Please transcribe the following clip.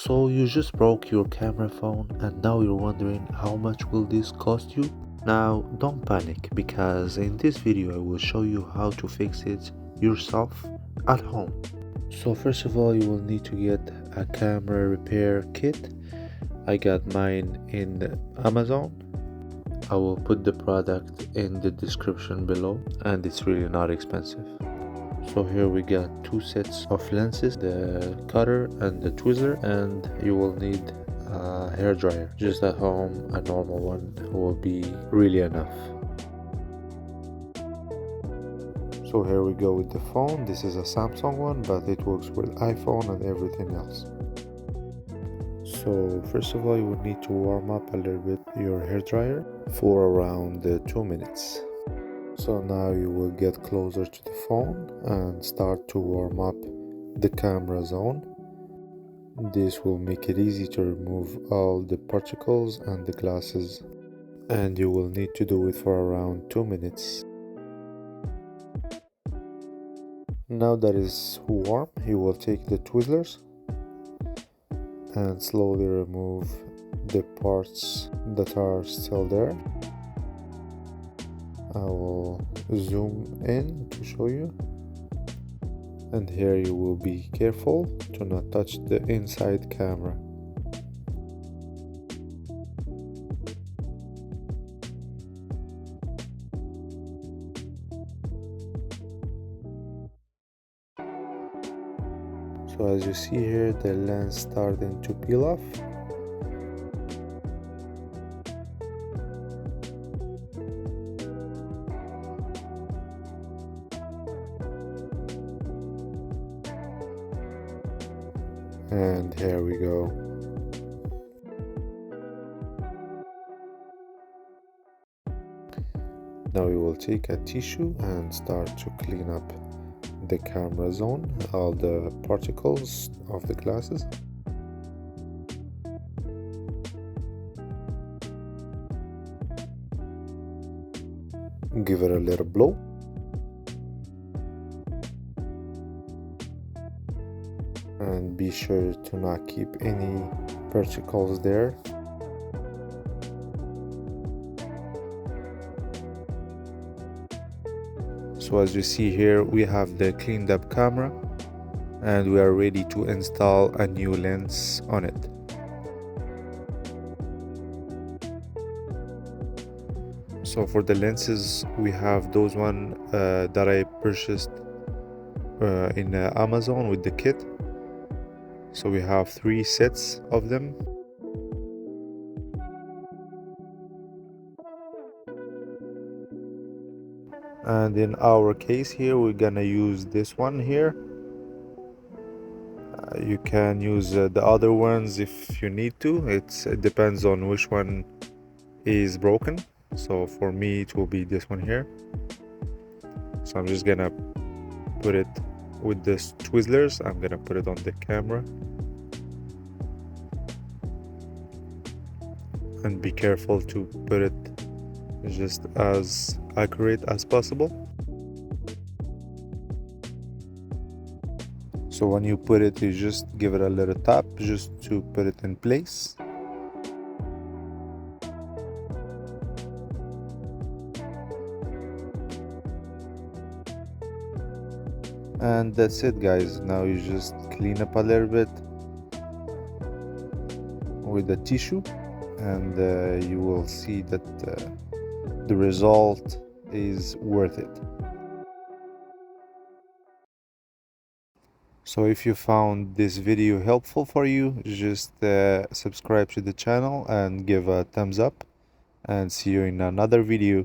So you just broke your camera phone and now you're wondering how much will this cost you? Now don't panic, because in this video I will show you how to fix it yourself at home. So first of all, you will need to get a camera repair kit. I got mine in Amazon. I will put the product in the description below, and it's really not expensive. So here we got two sets of lenses, the cutter and the tweezer, and you will need a hair dryer. Just at home, a normal one will be really enough. So here we go with the phone. This is a Samsung one, but it works with iPhone and everything else. So first of all, you will need to warm up a little bit your hair dryer for around 2 minutes. So now you will get closer to the phone and start to warm up the camera zone. This will make it easy to remove all the particles and the glasses, and you will need to do it for around 2 minutes. Now that is warm, you will take the tweezers and slowly remove the parts that are still there. I will zoom in to show you, and here you will be careful to not touch the inside camera. So as you see here, the lens starting to peel off. And here we go. Now we will take a tissue and start to clean up the camera zone, all the particles of the glasses. Give it a little blow. And be sure to not keep any particles there. So as you see here, we have the cleaned up camera and we are ready to install a new lens on it. So for the lenses, we have those one that I purchased in Amazon with the kit. So we have 3 sets of them. And in our case here, we're gonna use this one here. You can use the other ones if you need to. It depends on which one is broken. So for me, it will be this one here. So I'm just gonna put it with the tweezers. I'm gonna put it on the camera. And be careful to put it just as accurate as possible. So when you put it, you just give it a little tap just to put it in place. And that's it, guys. Now you just clean up a little bit with the tissue, and you will see that the result is worth it. So if you found this video helpful for you, just subscribe to the channel and give a thumbs up, and see you in another video.